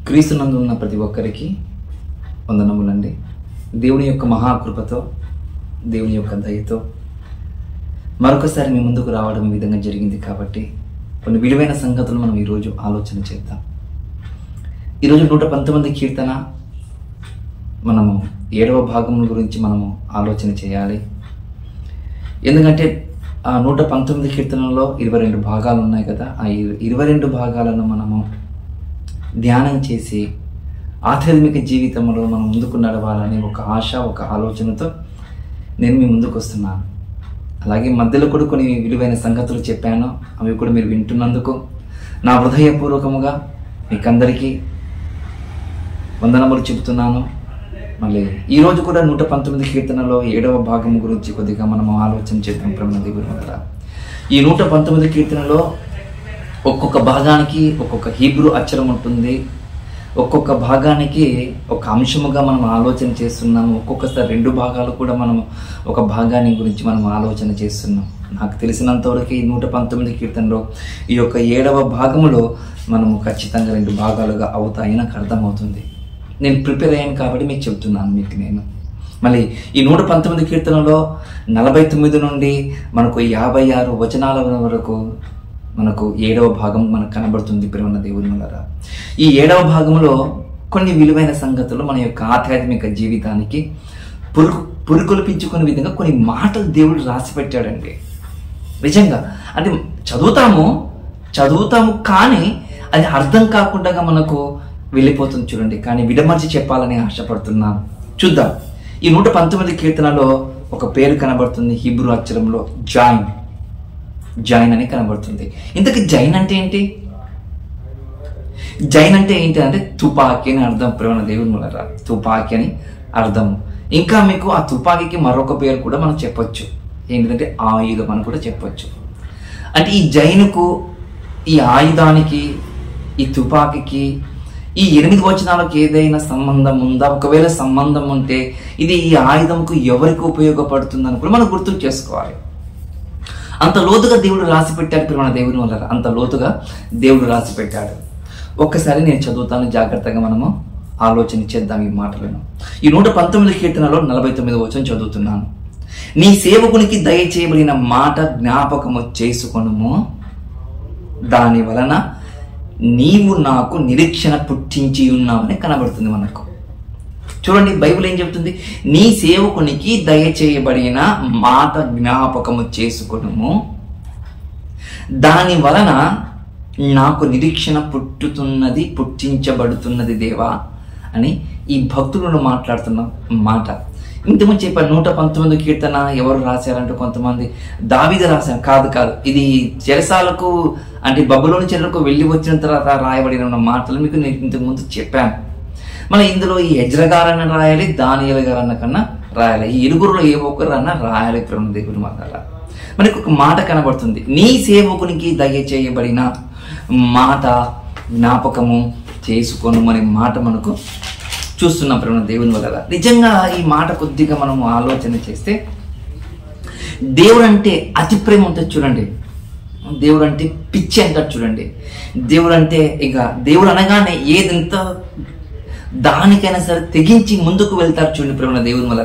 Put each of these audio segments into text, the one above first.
క్రీస్తునందు ఉన్న ప్రతి ఒక్కరికి వందనములండి. దేవుని యొక్క మహాకృపతో, దేవుని యొక్క దయతో మరొకసారి మీ ముందుకు రావడం ఈ విధంగా జరిగింది. కాబట్టి కొన్ని విలువైన సంగతులు మనం ఈరోజు ఆలోచన చేద్దాం. ఈరోజు 119 కీర్తన మనము 7వ భాగం గురించి మనము ఆలోచన చేయాలి. ఎందుకంటే ఆ 119 కీర్తనలో 22 భాగాలు ఉన్నాయి కదా. ఆ 22 భాగాలను మనము ధ్యానం చేసి ఆధ్యాత్మిక జీవితంలో మనం ముందుకు నడవాలని ఒక ఆశ, ఒక ఆలోచనతో నేను మీ ముందుకు వస్తున్నాను. అలాగే మధ్యలో కూడా కొన్ని విలువైన సంగతులు చెప్పాను. అవి కూడా మీరు వింటున్నందుకు నా హృదయపూర్వకముగా మీకందరికీ వందనములు చెబుతున్నాను. మళ్ళీ ఈరోజు కూడా 119 కీర్తనలో 7వ భాగం గురించి కొద్దిగా మనం ఆలోచన చేద్దాం. ప్రభువుని దేవుని ఈ 119 కీర్తనలో ఒక్కొక్క భాగానికి ఒక్కొక్క హీబ్రూ అక్షరం ఉంటుంది. ఒక్కొక్క భాగానికి ఒక అంశముగా మనం ఆలోచన చేస్తున్నాము. ఒక్కొక్కసారి 2 భాగాలు కూడా మనం ఒక భాగాన్ని గురించి మనం ఆలోచన చేస్తున్నాం. నాకు తెలిసినంతవరకు ఈ 119 కీర్తనలో ఈ యొక్క 7వ భాగములో మనము ఖచ్చితంగా 2 భాగాలుగా అవుతాయి నాకు అర్థమవుతుంది. నేను ప్రిపేర్ అయ్యాను కాబట్టి మీకు చెప్తున్నాను. మీకు నేను మళ్ళీ ఈ 119 కీర్తనలో 49 నుండి మనకు 56 వచనాల వరకు మనకు 7వ భాగం మనకు కనబడుతుంది. ప్రేమ దేవుని వల్ల ఈ 7వ భాగంలో కొన్ని విలువైన సంగతులు మన యొక్క ఆధ్యాత్మిక జీవితానికి పురికొల్పించుకునే విధంగా కొన్ని మాటలు దేవుడు రాసి పెట్టాడండి. నిజంగా అంటే చదువుతాము కానీ అది అర్థం కాకుండా మనకు వెళ్ళిపోతుంది చూడండి. కానీ విడమర్చి చెప్పాలని ఆశపడుతున్నాను. చూద్దాం. ఈ 119 కీర్తనలో ఒక పేరు కనబడుతుంది. హీబ్రూ అక్షరంలో జైన్ అని కనబడుతుంది. ఇంతకీ జైన్ అంటే ఏంటి? జైన్ అంటే ఏంటి అంటే తుపాకీ అని అర్థం. ప్రేమ దేవుని వల్ల తుపాకీ అని అర్థం. ఇంకా మీకు ఆ తుపాకీకి మరొక పేరు కూడా మనం చెప్పొచ్చు. ఏంటంటే ఆయుధం అని కూడా చెప్పొచ్చు. అంటే ఈ జైనుకు, ఈ ఆయుధానికి, ఈ తుపాకీకి ఈ 8 వచనాలకు ఏదైనా సంబంధం ఉందా? ఒకవేళ సంబంధం ఉంటే ఇది ఈ ఆయుధంకు ఎవరికి ఉపయోగపడుతుందని కూడా మనం గుర్తు చేసుకోవాలి. అంత లోతుగా దేవుడు రాసి పెట్టాడు. ప్రేమ దేవుని వల్ల అంత లోతుగా దేవుడు రాసి పెట్టాడు. ఒక్కసారి నేను చదువుతాను, జాగ్రత్తగా మనము ఆలోచన చేద్దాం ఈ మాటలను. ఈ 119 కీర్తనలో 49వ వచనం చదువుతున్నాను. నీ సేవకునికి దయచేయబడిన మాట జ్ఞాపకము చేసుకొనుము, దాని వలన నీవు నాకు నిరీక్షణ పుట్టించి ఉన్నావని కనబడుతుంది మనకు. చూడండి, బైబిల్ ఏం చెబుతుంది? నీ సేవకునికి దయచేయబడిన మాట జ్ఞాపకము చేసుకొనుము, దాని వలన నాకు నిరీక్షణ పుట్టించబడుతున్నది దేవా అని ఈ భక్తులను మాట్లాడుతున్న మాట. ఇంతకుముందు చెప్పారు 119 కీర్తన ఎవరు రాశారంటే కొంతమంది దావీదు రాశారు. కాదు, ఇది చెరసాలకు అంటే బబులోను చెరకు వెళ్ళి వచ్చిన తర్వాత రాయబడిన మాటలు మీకు నేను ఇంతకుముందు చెప్పాను. మళ్ళీ ఇందులో ఈ ఎజ్రా గారన్న రాయాలి, దానియేలు గారన్న కన్నా రాయాలి. ఈ 2గురులో ఏ ఒక్కరన్నా రాయాలి. ప్రేమ దేవుని మాట మనకు ఒక మాట కనబడుతుంది. నీ సేవకునికి దయచేయబడిన మాట జ్ఞాపకము చేసుకొను అనే మాట మనకు చూస్తున్నాం. ప్రేమ దేవుని వల్ల నిజంగా ఈ మాట కొద్దిగా మనం ఆలోచన చేస్తే దేవుడు అంటే అతి ప్రేమ ఉంటుంది చూడండి. దేవుడు అంటే పిచ్చి అంటారు చూడండి. దేవుడు అంటే ఇక దేవుడు అనగానే ఏదంత దానికైనా సరే తెగించి ముందుకు వెళ్తారు చూడండి. ప్రేమ దేవుని వల్ల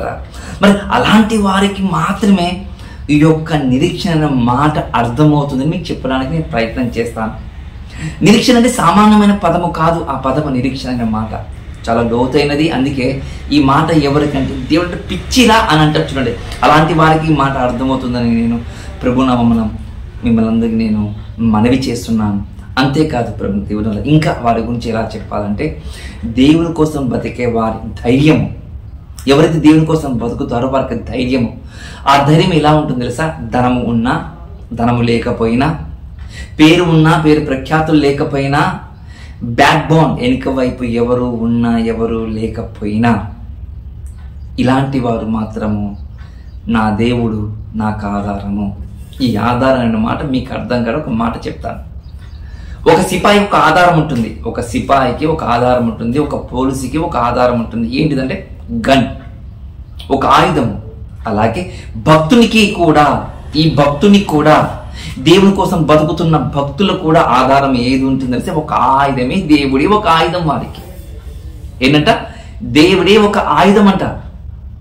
మరి అలాంటి వారికి మాత్రమే ఈ యొక్క నిరీక్షణ మాట అర్థమవుతుందని మీకు చెప్పడానికి నేను ప్రయత్నం చేస్తాను. నిరీక్షణ అంటే సామాన్యమైన పదము కాదు. ఆ పదము నిరీక్షణ అనే మాట చాలా లోతైనది. అందుకే ఈ మాట ఎవరికంటే దేవుడు పిచ్చిలా అని అంటారు చూడండి. అలాంటి వారికి ఈ మాట అర్థమవుతుందని నేను ప్రభునామమున మిమ్మల్ని అందరికీ నేను మనవి చేస్తున్నాను. అంతేకాదు ప్రభు దేవుని వల్ల ఇంకా వారి గురించి ఎలా చెప్పాలంటే దేవుని కోసం బతికే వారి ధైర్యము, ఎవరైతే దేవుని కోసం బతుకుతారో వారికి ధైర్యము. ఆ ధైర్యం ఎలా ఉంటుంది తెలుసా? ధనము ఉన్నా, ధనము లేకపోయినా, పేరు ఉన్నా, పేరు ప్రఖ్యాతులు లేకపోయినా, బ్యాక్ బోన్ వెనుక వైపు ఎవరు ఉన్నా, ఎవరు లేకపోయినా, ఇలాంటి వారు మాత్రము నా దేవుడు నాకు ఆధారము. ఈ ఆధారం అనే మాట మీకు అర్థం కాదు. ఒక మాట చెప్తాను. ఒక సిపాయి ఒక ఆధారం ఉంటుంది. ఒక సిపాయికి ఒక ఆధారం ఉంటుంది. ఒక పోలీసుకి ఒక ఆధారం ఉంటుంది. ఏంటిదంటే గన్, ఒక ఆయుధము. అలాగే భక్తునికి కూడా, ఈ భక్తునికి కూడా, దేవుని కోసం బతుకుతున్న భక్తులకు కూడా ఆధారం ఏది ఉంటుందంటే ఒక ఆయుధమే దేవుడి ఒక ఆయుధం వారికి. ఏంటంట? దేవుడే ఒక ఆయుధం అంట.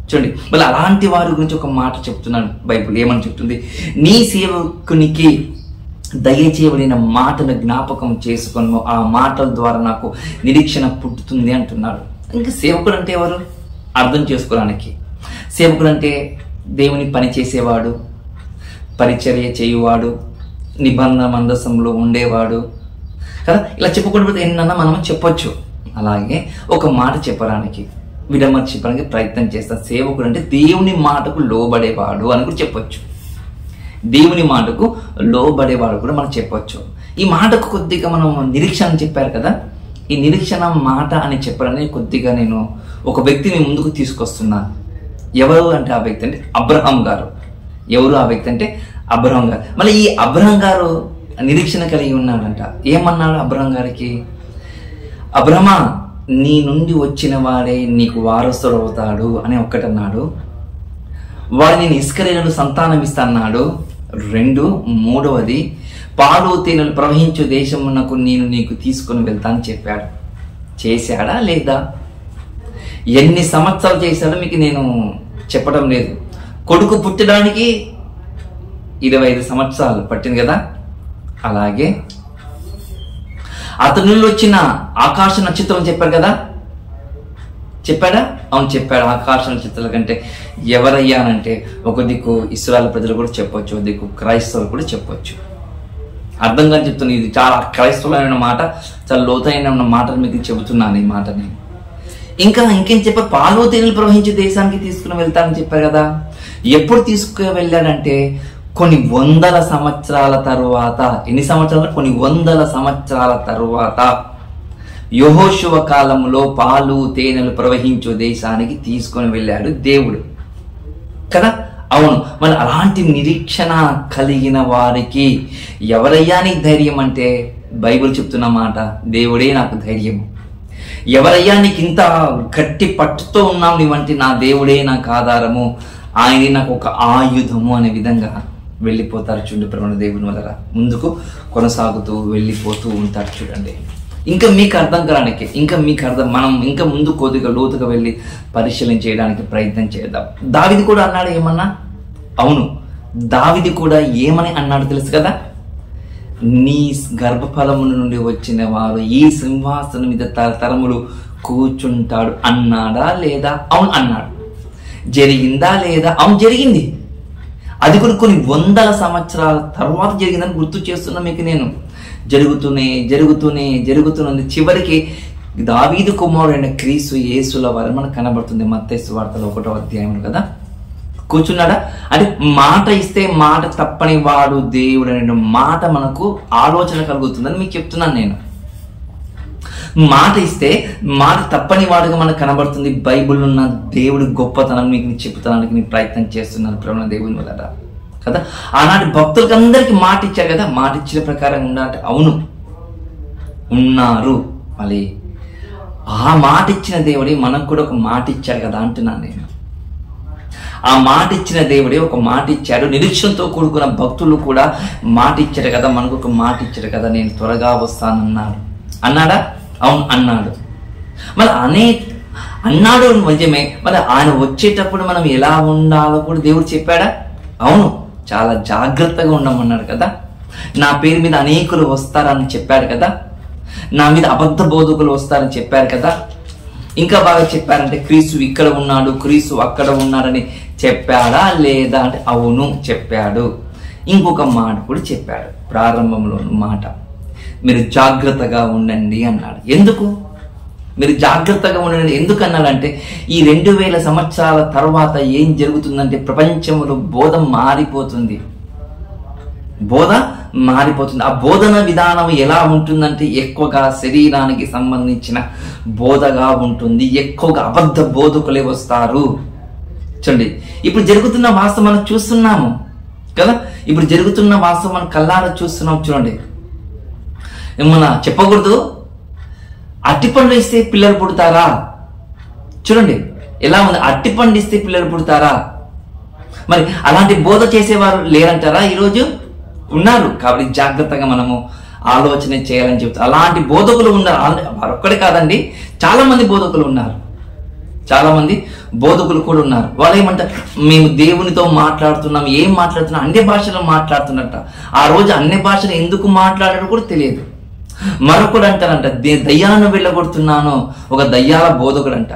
చూడండి, మళ్ళీ అలాంటి వారి గురించి ఒక మాట చెప్తున్నాను బైబిల్. ఏమని చెప్తుంది? నీ సేవకునికి దయచేయబడిన మాటను జ్ఞాపకం చేసుకొని ఆ మాటల ద్వారా నాకు నిరీక్షణ పుట్టుతుంది అంటున్నాడు. ఇంకా సేవకుడు అంటే ఎవరు? అర్థం చేసుకోవడానికి సేవకుడు అంటే దేవుని పని చేసేవాడు, పరిచర్య చేయువాడు, నిబంధన మందసంలో ఉండేవాడు కదా. ఇలా చెప్పుకుంటూ ఎన్నన్నా మనం చెప్పొచ్చు. అలాగే ఒక మాట చెప్పడానికి విడమర్చి చెప్పడానికి ప్రయత్నం చేస్తాం. సేవకుడు అంటే దేవుని మాటకు లోబడేవాడు అని కూడా చెప్పొచ్చు. దేవుని మాటకు లోబడేవాడు కూడా మనం చెప్పొచ్చు. ఈ మాటకు కొద్దిగా మనం నిరీక్షణ చెప్పారు కదా. ఈ నిరీక్షణ మాట అని చెప్పాలని కొద్దిగా నేను ఒక వ్యక్తిని ముందుకు తీసుకొస్తున్నాను. ఎవరు అంటే ఆ వ్యక్తి అంటే అబ్రహాం గారు. ఎవరు ఆ వ్యక్తి అంటే అబ్రహాం గారు. మళ్ళీ ఈ అబ్రహాం గారు నిరీక్షణ కలిగి ఉన్నాడంట. ఏమన్నాడు అబ్రహాం గారికి? అబ్రహమా, నీ నుండి వచ్చిన వాడే నీకు వారసుడు అవుతాడు అని ఒక్కటన్నాడు. వాడు నేను ఇస్కరేలును సంతానం ఇస్తాన్నాడు. 2, మూడవది పాలు తేనెలు ప్రవహించు దేశమునకు నేను నీకు తీసుకుని వెళ్తాను చెప్పాడు. చేశాడా లేదా? ఎన్ని సంవత్సరాలు చేశాడో మీకు నేను చెప్పడం లేదు. కొడుకు పుట్టడానికి 25 సంవత్సరాలు పట్టింది కదా. అలాగే అతని నుండి వచ్చిన ఆకాశ నక్షత్రం చెప్పారు కదా. చెప్పాడా? అవును చెప్పాడు. ఆకాశ నక్షత్రాల కంటే ఎవరయ్యానంటే ఒక దిక్కు ఇశ్రాయేలు ప్రజలు కూడా చెప్పొచ్చు, ఒక దిక్కు క్రైస్తవులు కూడా చెప్పొచ్చు. అర్థంగా చెప్తున్నాను. ఇది చాలా క్రైస్తవులైన మాట, చాలా లోతైన మాటలు మీకు చెబుతున్నాను ఈ మాటని. ఇంకేం చెప్పారు? పాలు తేనెలు ప్రవహించే దేశానికి తీసుకుని వెళ్తానని చెప్పారు కదా. ఎప్పుడు తీసుకు వెళ్ళాడంటే కొన్ని 100 సంవత్సరాల తరువాత. ఎన్ని సంవత్సరాలు? కొన్ని 100 సంవత్సరాల తరువాత యెహోషువ కాలంలో పాలు తేనెలు ప్రవహించే దేశానికి తీసుకొని వెళ్ళాడు దేవుడు కదా. అవును, మరి అలాంటి నిరీక్షణ కలిగిన వారికి ఎవరయ్యా నీకు ధైర్యం అంటే బైబిల్ చెప్తున్న మాట, దేవుడే నాకు ధైర్యం. ఎవరయ్యా నీకు ఇంత గట్టి పట్టుతో ఉన్నావు నీవంటే నా దేవుడే నాకు ఆధారము, ఆయనే నాకు ఒక ఆయుధము అనే విధంగా వెళ్ళిపోతారు. చూడండి, ప్రేమ దేవుని వల్ల ముందుకు కొనసాగుతూ వెళ్ళిపోతూ ఉంటారు. చూడండి, ఇంకా మీకు అర్థం కావడానికి, మనం ఇంకా ముందు కొద్దిగా లోతుగా వెళ్ళి పరిశీలన చేయడానికి ప్రయత్నం చేద్దాం. దావీదు కూడా అన్నాడు ఏమన్నా? అవును, దావీదు కూడా ఏమని అన్నాడు తెలుసు కదా. నీ గర్భఫలము నుండి వచ్చిన వారు ఈ సింహాసనం మీద తరతరములు కూర్చుంటాడు అన్నాడా లేదా? అవును అన్నాడు. జరిగిందా లేదా? అవును జరిగింది. అది కూడా కొన్ని 100 సంవత్సరాల తర్వాత జరిగిందని గుర్తు చేస్తున్నా మీకు నేను. జరుగుతున్నది. చివరికి దావీదు కుమారుడైన క్రీస్తు యేసుల వారు మనకు కనబడుతుంది. మత్తయి సువార్తలో 1వ అధ్యాయం కదా. కూర్చున్నాడా అంటే మాట ఇస్తే మాట తప్పని వాడు దేవుడు అనే మాట మనకు ఆలోచన కలుగుతుందని మీకు చెప్తున్నాను నేను. మాట ఇస్తే మాట తప్పని వాడుగా మనకు కనబడుతుంది. బైబిల్ ఉన్న దేవుడి గొప్పతనం మీకు చెప్తానికి నేను ప్రయత్నం చేస్తున్నాను ప్రేమ దేవుని వల్ల కదా. ఆనాటి భక్తులకు అందరికీ మాట ఇచ్చారు కదా. మాట ఇచ్చిన ప్రకారం ఉండాలంటే అవును ఉన్నారు. మళ్ళీ ఆ మాట ఇచ్చిన దేవుడే మనకు కూడా ఒక మాట ఇచ్చాడు కదా అంటున్నాను నేను. ఆ మాట ఇచ్చిన దేవుడే ఒక మాట ఇచ్చాడు. నిరీక్షణతో కూడుకున్న భక్తులు కూడా మాట ఇచ్చాడు కదా, మనకు ఒక మాట ఇచ్చాడు కదా, నేను త్వరగా వస్తానన్నాడు. అన్నాడా? అవును అన్నాడు. మరి అన్నాడు నిజమే. మరి ఆయన వచ్చేటప్పుడు మనం ఎలా ఉండాలో కూడా దేవుడు చెప్పాడా? అవును, చాలా జాగ్రత్తగా ఉండమన్నాడు కదా. నా పేరు మీద అనేకులు వస్తారని చెప్పాడు కదా. నా మీద అబద్ధ బోధకులు వస్తారని చెప్పారు కదా. ఇంకా బాగా చెప్పారంటే క్రీస్తు ఇక్కడ ఉన్నాడు, క్రీస్తు అక్కడ ఉన్నాడని చెప్పాడా లేదా అంటే అవును చెప్పాడు. ఇంకొక మాట కూడా చెప్పాడు ప్రారంభంలోని మాట, మీరు జాగ్రత్తగా ఉండండి అన్నాడు. ఎందుకు మీరు జాగ్రత్తగా ఉండండి ఎందుకు అన్నాడంటే ఈ 2000 సంవత్సరాల తర్వాత ఏం జరుగుతుందంటే ప్రపంచంలో బోధ మారిపోతుంది. ఆ బోధన విధానం ఎలా ఉంటుందంటే ఎక్కువగా శరీరానికి సంబంధించిన బోధగా ఉంటుంది. ఎక్కువగా అబద్ధ బోధకులే వస్తారు. చూడండి, ఇప్పుడు జరుగుతున్న వాస్తవం మనం చూస్తున్నాము కదా. ఇప్పుడు జరుగుతున్న వాస్తవం మనం కళ్ళారా చూస్తున్నాం. చూడండి, ఏమన్నా చెప్పకూడదు, అట్టిపండు ఇస్తే పిల్లలు పుడతారా? చూడండి ఎలా ఉంది. అట్టిపండు ఇస్తే పిల్లలు పుడతారా? మరి అలాంటి బోధ చేసేవారు లేరంటారా? ఈరోజు ఉన్నారు. కాబట్టి జాగ్రత్తగా మనము ఆలోచన చేయాలని చెప్తారు. అలాంటి బోధకులు ఉన్నారు. మరొక్కడే కాదండి, చాలా మంది బోధకులు ఉన్నారు. చాలా మంది బోధకులు కూడా ఉన్నారు. వాళ్ళు ఏమంటారు, మేము దేవునితో మాట్లాడుతున్నాం, ఏం మాట్లాడుతున్నాం, అన్ని భాషలో మాట్లాడుతున్నట్ట. ఆ రోజు అన్ని భాషలు ఎందుకు మాట్లాడారో కూడా తెలియదు. మరొకడు అంటారంట, దయ్యాలను వెళ్ళగొడుతున్నాను, ఒక దయ్యాల బోధకుడు అంట.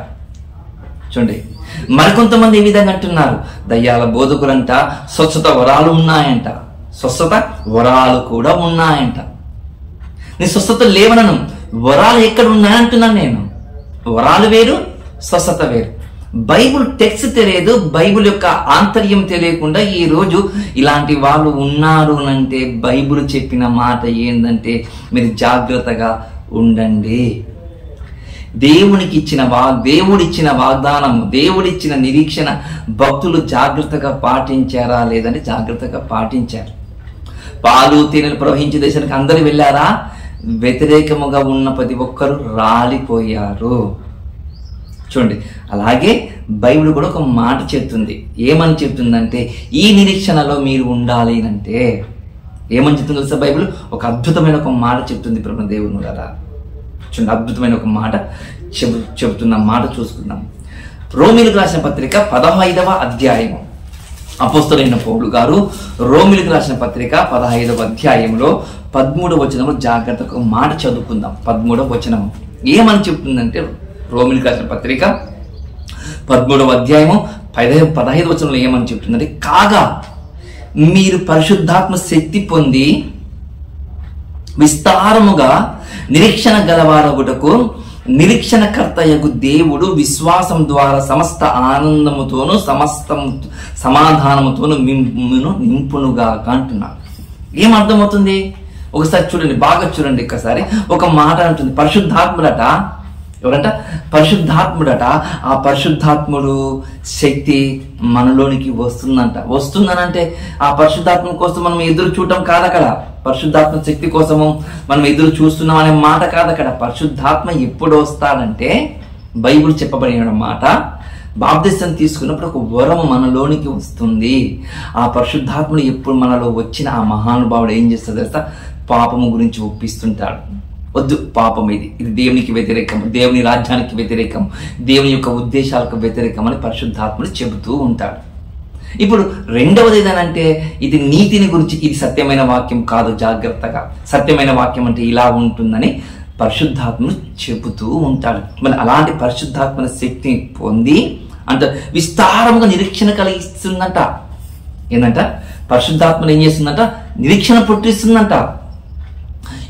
చూడండి, మరికొంతమంది ఈ విధంగా అంటున్నారు, దయ్యాల బోధకులంట స్వస్థత వరాలు ఉన్నాయంట, స్వస్థత వరాలు కూడా ఉన్నాయంట. నేను స్వస్థత లేవనను, వరాలు ఎక్కడ ఉన్నాయంటున్నాను నేను. వరాలు వేరు, స్వస్థత వేరు. బైబుల్ టెక్స్ట్ తెలియదు, బైబుల్ యొక్క ఆంతర్యం తెలియకుండా ఈ రోజు ఇలాంటి వాళ్ళు ఉన్నారు అంటే బైబుల్ చెప్పిన మాట ఏంటంటే మీరు జాగ్రత్తగా ఉండండి. దేవుడిచ్చిన వాగ్దానము, దేవుడిచ్చిన నిరీక్షణ భక్తులు జాగ్రత్తగా పాటించారా లేదంటే జాగ్రత్తగా పాటించారు. పాలు తేనెలు ప్రవహించే దేశానికి అందరూ వెళ్ళారా? వ్యతిరేకముగా ఉన్న ప్రతి ఒక్కరు రాలిపోయారు. చూడండి, అలాగే బైబిల్ కూడా ఒక మాట చెప్తుంది. ఏమని చెప్తుందంటే ఈ నిరీక్షణలో మీరు ఉండాలి అంటే ఏమని చెప్తుంది తెలుసా? బైబిల్ ఒక అద్భుతమైన ఒక మాట చెప్తుంది. ప్రభుత్వ దేవుని కదా, చూడండి, అద్భుతమైన ఒక మాట చెబుతున్న మాట చూసుకుందాం. రోమీలకు రాసిన పత్రిక 15వ అధ్యాయము. అపోస్తలుడైన పౌలు గారు రోమీలకు రాసిన పత్రిక 15వ అధ్యాయంలో 13వ వచనంలో జాగ్రత్తగా ఒక మాట చదువుకుందాం. 13వ వచనము ఏమని చెప్తుందంటే, రోమీలకు రాసిన పత్రిక 13వ అధ్యాయము 15వ వచనంలో ఏమని చెప్తుందంటే, కాగా మీరు పరిశుద్ధాత్మ శక్తి పొంది విస్తారముగా నిరీక్షణ గలవారగుటకు నిరీక్షణకర్తయగు దేవుడు విశ్వాసం ద్వారా సమస్త ఆనందముతోను సమస్త సమాధానముతోను మిమ్మును నింపునుగాక అంటున్నాడు. ఏం అర్థమవుతుంది? ఒకసారి చూడండి, బాగా చూడండి. ఒక్కసారి ఒక మాట అంటుంది, పరిశుద్ధాత్ముడట. ఎవరంట? పరిశుద్ధాత్ముడట. ఆ పరిశుద్ధాత్ముడు శక్తి మనలోనికి వస్తుందనంటే ఆ పరిశుద్ధాత్మ కోసం మనం ఎదురు చూడటం కాదక్కడ. పరిశుద్ధాత్మ శక్తి కోసము మనం ఎదురు చూస్తున్నాం అనే మాట కాదక్కడ. పరిశుద్ధాత్మ ఎప్పుడు వస్తాడంటే బైబిల్ చెప్పబడిన మాట, బాప్తిసం తీసుకున్నప్పుడు ఒక వరం మనలోనికి వస్తుంది. ఆ పరిశుద్ధాత్ముడు ఎప్పుడు మనలో వచ్చిన ఆ మహానుభావుడు ఏం చేస్తాడు తెలుసా? పాపము గురించి ఒప్పిస్తుంటాడు. వద్దు, పాపం ఇది దేవునికి వ్యతిరేకం, దేవుని రాజ్యానికి వ్యతిరేకం, దేవుని యొక్క ఉద్దేశాలకు వ్యతిరేకం అని పరిశుద్ధాత్ముడు చెబుతూ ఉంటాడు. ఇప్పుడు రెండవది ఏదనంటే ఇది నీతిని గురించి, ఇది సత్యమైన వాక్యం కాదు, జాగ్రత్తగా సత్యమైన వాక్యం అంటే ఇలా ఉంటుందని పరిశుద్ధాత్ముడు చెబుతూ ఉంటాడు. మరి అలాంటి పరిశుద్ధాత్మ శక్తిని పొంది అంట విస్తారముగా నిరీక్షణ కలిగిస్తుందంట. ఏంటంట? పరిశుద్ధాత్మను ఏం చేస్తుందంట? నిరీక్షణ పుట్టిస్తుందంట.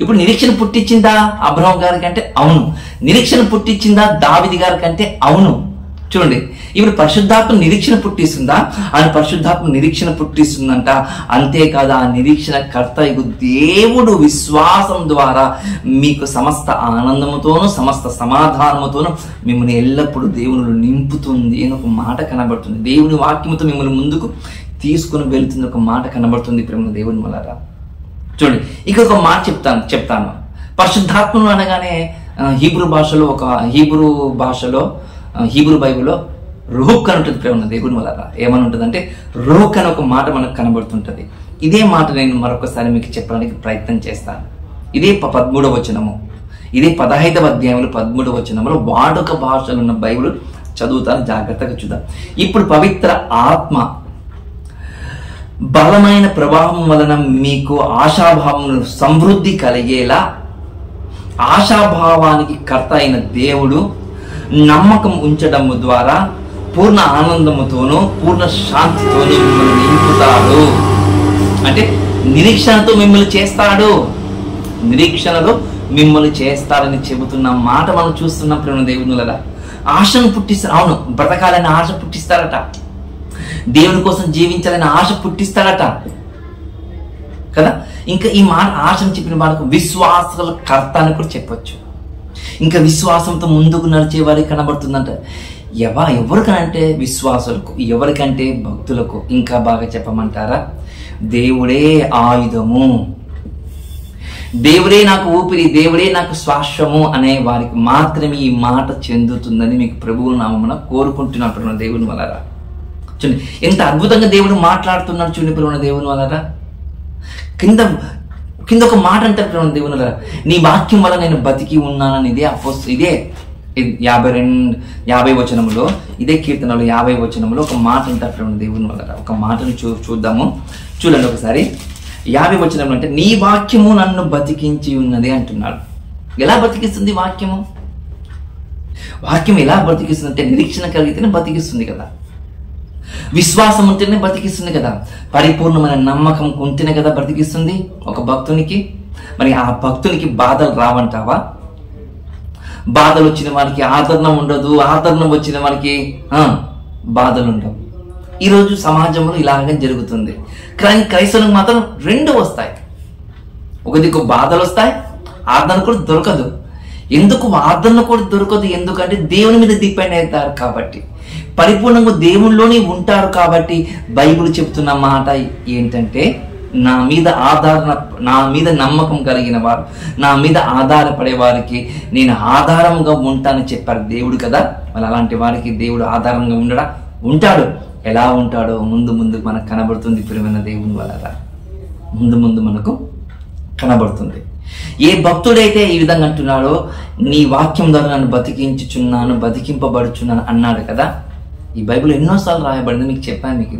ఇప్పుడు నిరీక్షణ పుట్టించిందా అబ్రహాం గారి కంటే? అవును. నిరీక్షణ పుట్టించిందా దావీదు గారి కంటే? అవును. చూడండి, ఇప్పుడు పరిశుద్ధాత్మ నిరీక్షణ పుట్టిస్తుందా? ఆయన పరిశుద్ధాత్మ నిరీక్షణ పుట్టిస్తుందంట. అంతేకాదు, ఆ నిరీక్షణ కర్త దేవుడు విశ్వాసం ద్వారా మీకు సమస్త ఆనందముతోనూ సమస్త సమాధానముతోనూ మిమ్మల్ని ఎల్లప్పుడూ దేవుని నింపుతుంది అని ఒక మాట కనబడుతుంది. దేవుని వాక్యముతో మిమ్మల్ని ముందుకు తీసుకుని వెళుతుంది ఒక మాట కనబడుతుంది. ప్రేమ దేవుని వలన చూడండి, ఇక ఒక మాట చెప్తాను. పరిశుద్ధాత్మను అనగానే హీబ్రూ బైబిల్లో రూహ్ అని ఉంటుంది. ప్రేమ దేవుని వల్ల ఏమని ఉంటుంది అంటే రూహ్ అని ఒక మాట మనకు కనబడుతుంటది. ఇదే మాట నేను మరొకసారి మీకు చెప్పడానికి ప్రయత్నం చేస్తాను. ఇదే 13వ వచనము, ఇదే 15వ అధ్యాయంలో 13వ వచనంలో వాడుక భాషలో ఉన్న బైబిల్ చదువుతాను, జాగ్రత్తగా చూద్దాం. ఇప్పుడు పవిత్ర ఆత్మ బలమైన ప్రవాహం వలన మీకు ఆశాభావం సమృద్ధి కలిగేలా, ఆశాభావానికి కర్త అయిన దేవుడు నమ్మకం ఉంచడం ద్వారా పూర్ణ ఆనందముతోనూ పూర్ణ శాంతితోనూ మిమ్మల్ని నింపుతాడు. అంటే నిరీక్షణతో మిమ్మల్ని చేస్తాడు, నిరీక్షణలో మిమ్మల్ని చేస్తాడని చెబుతున్న మాట మనం చూస్తున్నాం. ప్రేమ దేవుని వల్ల ఆశను పుట్టిస్తారు. అవును, బ్రతకాలని ఆశ పుట్టిస్తారట, దేవుని కోసం జీవించాలని ఆశ పుట్టిస్తాడట కదా. ఇంకా ఈ మాట ఆశను చెప్పిన వాళ్ళకు విశ్వాసాల కర్త అని కూడా చెప్పొచ్చు. ఇంకా విశ్వాసంతో ముందుకు నడిచే వారికి కనబడుతుందంట. ఎవరికనంటే విశ్వాసులకు, ఎవరికంటే భక్తులకు. ఇంకా బాగా చెప్పమంటారా? దేవుడే ఆయుధము, దేవుడే నాకు ఊపిరి, దేవుడే నాకు శ్వాసము అనే వారికి మాత్రమే ఈ మాట చెందుతుందని మీకు ప్రభువు నామమున కోరుకుంటున్నాను. దేవుని వలన చూడండి ఎంత అద్భుతంగా దేవుడు మాట్లాడుతున్నాడు. చూడండి ప్రేమ దేవుని వలన కింద కింద ఒక మాట అంటారు దేవుని, నీ వాక్యం వల్ల నేను బతికి ఉన్నానని. ఇదే 50 వచనంలో, ఇదే కీర్తనలో 50 వచనంలో ఒక మాట అంటారు దేవుని వల్ల. ఒక మాటను చూద్దాము, చూడండి ఒకసారి. 50 వచనంలో అంటే, నీ వాక్యము నన్ను బతికించి ఉన్నది అంటున్నాడు. ఎలా బతికిస్తుంది వాక్యము? వాక్యం ఎలా బతికిస్తుంది అంటే, నిరీక్షణ కలిగితేనే బతికిస్తుంది కదా, విశ్వాసం ఉంటేనే బతికిస్తుంది కదా, పరిపూర్ణమైన నమ్మకం ఉంటేనే కదా బ్రతికిస్తుంది ఒక భక్తునికి. మరి ఆ భక్తునికి బాధలు రావంటావా? బాధలు వచ్చిన వారికి ఆదరణ ఉండదు, ఆదరణ వచ్చిన వారికి బాధలు ఉండవు. ఈరోజు సమాజంలో ఇలాగే జరుగుతుంది. కానీ క్రైస్తవులకు మాత్రం రెండు వస్తాయి. ఒక దిక్కు బాధలు వస్తాయి, ఆదరణ కూడా దొరకదు. ఎందుకు ఆదరణ కూడా దొరకదు? ఎందుకంటే దేవుని మీద డిపెండ్ అవుతారు కాబట్టి, పరిపూర్ణంగా దేవుళ్ళలోనే ఉంటారు కాబట్టి. బైబిల్ చెప్తున్న మాట ఏంటంటే, నా మీద నమ్మకం కలిగిన వారు, నా మీద ఆధారపడే వారికి నేను ఆధారంగా ఉంటానని చెప్పారు దేవుడు కదా. మరి అలాంటి వారికి దేవుడు ఆధారంగా ఉంటాడు. ఎలా ఉంటాడో ముందు మనకు కనబడుతుంది. ప్రియమైన దేవుని వల్ల ముందు మనకు కనబడుతుంది. ఏ భక్తుడైతే ఈ విధంగా అంటున్నాడో, నీ వాక్యం ద్వారా నన్ను బతికించుచున్నాను, బతికింపబడుచున్నాను అన్నాడు కదా. ఈ బైబిల్ ఎన్నోసార్లు రాయబడింది, మీకు చెప్పాను. మీకు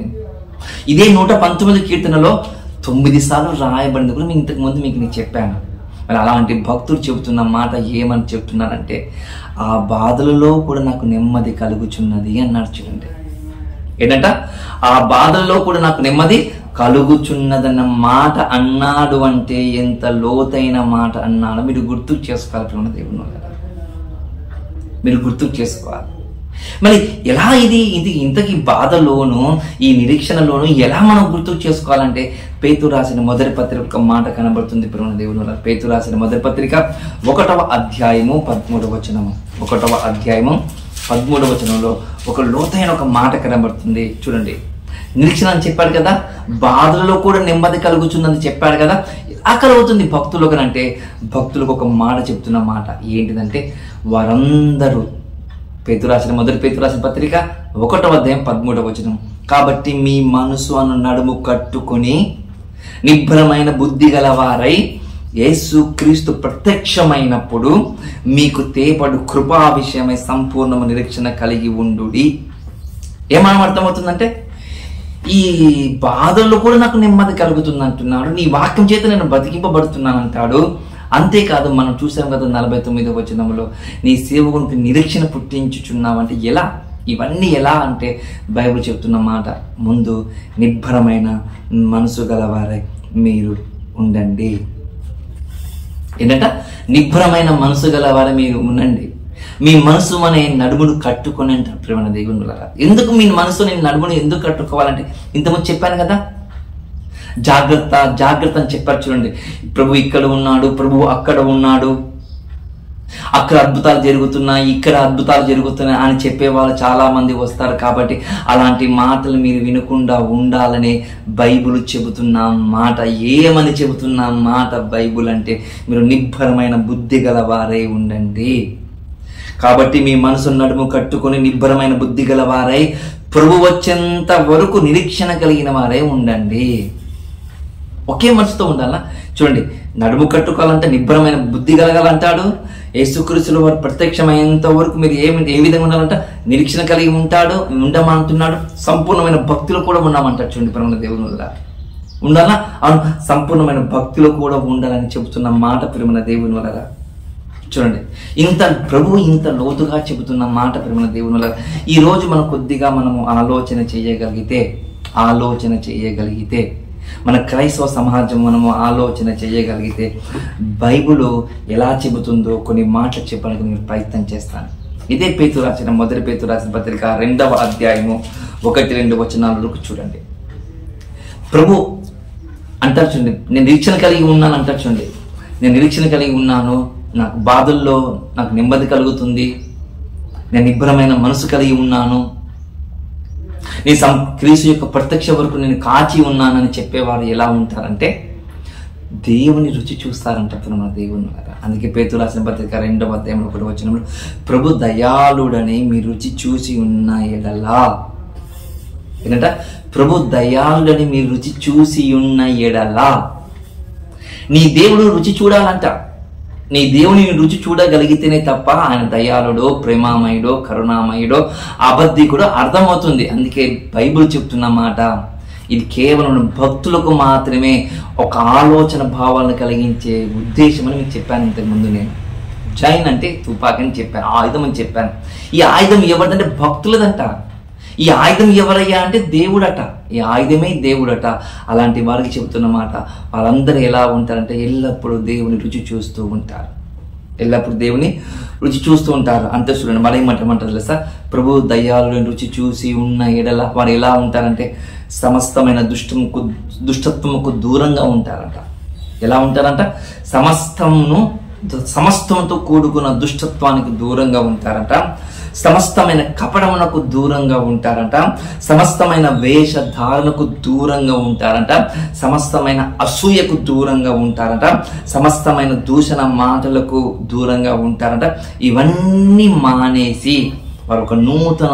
ఇదే 119 కీర్తనలో 9 సార్లు రాయబడింది కూడా ఇంతకు ముందు మీకు చెప్పాను. మరి అలాంటి భక్తులు చెబుతున్న మాట ఏమని చెప్తున్నారంటే, ఆ బాధలలో కూడా నాకు నెమ్మది కలుగుచున్నది అన్నాడు. చూడండి ఏంటంట, ఆ బాధల్లో కూడా నాకు నెమ్మది కలుగుచున్నదన్న మాట అన్నాడు. అంటే ఎంత లోతైన మాట అన్నాడు. మీరు గుర్తుకు చేసుకోవాలి దేవుని వల్ల, మీరు గుర్తుకు చేసుకోవాలి. మరి ఎలా ఇది ఇంతకీ బాధలోను ఈ నిరీక్షణలోను ఎలా మనం గుర్తుకు చేసుకోవాలంటే, పేతురు రాసిన మొదటి పత్రిక ఒక మాట కనబడుతుంది. దేవుని వల్ల పేతురు రాసిన మొదటి పత్రిక 1వ అధ్యాయము 13వ వచనము, 1వ అధ్యాయము 13వ వచనంలో ఒక లోతైన ఒక మాట కనబడుతుంది. చూడండి, నిరీక్షణ అని చెప్పాడు కదా, బాధలలో కూడా నెమ్మది కలుగుతుందని చెప్పాడు కదా. ఎలా కలుగుతుంది భక్తులకు అంటే, భక్తులకు ఒక మాట చెప్తున్న మాట ఏంటిదంటే, వారందరూ మొదటి పేతురు రాసిన పత్రిక 1వ అధ్యాయం 13వ వచనం, కాబట్టి మీ మనసు అను నడుము కట్టుకొని నిబ్బరమైన బుద్ధి గలవారై యేసుక్రీస్తు ప్రత్యక్షమైనప్పుడు మీకు తేపడు కృపా విషయమై సంపూర్ణ నిరీక్షణ కలిగి ఉండుడి. ఏమన్నా అర్థమవుతుందంటే, ఈ బాధల్లో కూడా నాకు నెమ్మది కలుగుతుంది అంటున్నాడు. నీ వాక్యం చేత నేను బతికింపబడుతున్నాను అంటాడు. అంతేకాదు, మనం చూసాం కదా 49వ వచనంలో, నీ సేవకునికి నిరీక్షణ పుట్టించుచున్నావంటే ఎలా? ఇవన్నీ ఎలా అంటే, బైబిల్ చెప్తున్న మాట, ముందు నిబ్బరమైన మనసు గలవారై మీరు ఉండండి. ఏంటంట, నిబ్బరమైన మనసు గలవారై మీరు ఉండండి. మీ మనసు అనే నడుమును కట్టుకొని అంటారు ప్రేమ దేవుని వల్ల. ఎందుకు మీ మనసు నేను నడుమును ఎందుకు కట్టుకోవాలంటే, ఇంతకుముందు చెప్పాను కదా, జాగ్రత్త అని చెప్పారు. చూడండి, ప్రభు ఇక్కడ ఉన్నాడు, ప్రభు అక్కడ ఉన్నాడు, అక్కడ అద్భుతాలు జరుగుతున్నాయి, ఇక్కడ అద్భుతాలు జరుగుతున్నాయి అని చెప్పేవాళ్ళు చాలా మంది వస్తారు. కాబట్టి అలాంటి మాటలు మీరు వినకుండా ఉండాలనే బైబిల్ చెబుతున్న మాట. ఏమని చెబుతున్న మాట బైబిల్ అంటే, మీరు నిబ్బరమైన బుద్ధి గలవారై ఉండండి. కాబట్టి మీ మనసు నడుము కట్టుకొని నిబ్బరమైన బుద్ధి గలవారై ప్రభు వచ్చేంత వరకు నిరీక్షణ కలిగిన వారై ఉండండి. ఒకే మనసుతో ఉండాలా? చూడండి, నడుము కట్టుకోవాలంటే నిబ్బరమైన బుద్ధి కలగాలంటాడు. యేసుక్రీస్తుల వారు ప్రత్యక్షమైనంత వరకు మీరు ఏ విధంగా ఉండాలంట? నిరీక్షణ కలిగి ఉండమంటున్నాడు. సంపూర్ణమైన భక్తులు కూడా ఉండమంటాడు. చూడండి, ప్రేమ దేవుని వల్ల ఉండాలా? అవును, సంపూర్ణమైన భక్తులు కూడా ఉండాలని చెబుతున్న మాట ప్రేమ దేవుని వల్ల. చూడండి, ప్రభు ఇంత లోతుగా చెబుతున్న మాట ప్రేమ దేవుని వల్ల. ఈ రోజు మనం కొద్దిగా మనము ఆలోచన చేయగలిగితే మన క్రైస్తవ సమాజం మనము ఆలోచన చేయగలిగితే, బైబిల్ ఎలా చెబుతుందో కొన్ని మాటలు చెప్పడానికి నేను ప్రయత్నం చేస్తాను. ఇదే మొదటి పేతురు రాసిన పత్రిక 2వ అధ్యాయము 1-2 వచనాలకు చూడండి. ప్రభు అంటారు చూడండి, నేను నిరీక్షణ కలిగి ఉన్నాను అంటారు చూడండి. నేను నిరీక్షణ కలిగి ఉన్నాను, నాకు బాధల్లో నాకు నెమ్మది కలుగుతుంది, నేను నిబ్బరమైన మనసు కలిగి ఉన్నాను, నేను క్రీస్తు యొక్క ప్రత్యక్ష వరకు నేను కాచి ఉన్నానని చెప్పేవారు ఎలా ఉంటారంటే, దేవుని రుచి చూస్తారంట మన దేవుని. అందుకే పేతురు రాసిన పత్రిక 2వ అధ్యాయం 1వ వచనంలో, ప్రభు దయాళుడని మీ రుచి చూసి ఉన్న ఎడలా, ఏంటంట, ప్రభు దయాళుడని మీ రుచి చూసి ఉన్న ఎడలా నీ దేవుడు రుచి చూడాలంట. నీ దేవుని రుచి చూడగలిగితేనే తప్ప ఆయన దయాళుడో, ప్రేమామయుడో, కరుణామయుడో, అబద్ధికుడో అర్థమవుతుంది. అందుకే బైబిల్ చెప్తున్న మాట, ఇది కేవలం భక్తులకు మాత్రమే ఒక ఆలోచన భావాలను కలిగించే ఉద్దేశం అని మీకు చెప్పాను ఇంతకుముందు. నేను జైన్ అంటే తుపాకి అని చెప్పాను, ఆయుధం అని చెప్పాను. ఈ ఆయుధం ఎవరిదంటే భక్తులదంట. ఈ ఆయుధం ఎవరయ్యా అంటే దేవుడట. ఈ ఆయుధమే దేవుడట. అలాంటి వారికి చెబుతున్నమాట, వాళ్ళందరూ ఎలా ఉంటారంటే ఎల్లప్పుడూ దేవుని రుచి చూస్తూ ఉంటారు. ఎల్లప్పుడు దేవుని రుచి చూస్తూ ఉంటారు. అంతే చూడండి, మరి ఏమంటారు తెలుసా? ప్రభు దయ్యాలను రుచి చూసి ఉన్న ఎడల వారు ఎలా ఉంటారంటే సమస్తమైన దుష్టత్వముకు దూరంగా ఉంటారంట. ఎలా ఉంటారంట? సమస్తంతో కూడుకున్న దుష్టత్వానికి దూరంగా ఉంటారంట. సమస్తమైన కపటమునకు దూరంగా ఉంటారంట. సమస్తమైన వేషధారణకు దూరంగా ఉంటారంట. సమస్తమైన అసూయకు దూరంగా ఉంటారంట. సమస్తమైన దూషణ మాటలకు దూరంగా ఉంటారంట. ఇవన్నీ మానేసి వారు ఒక నూతన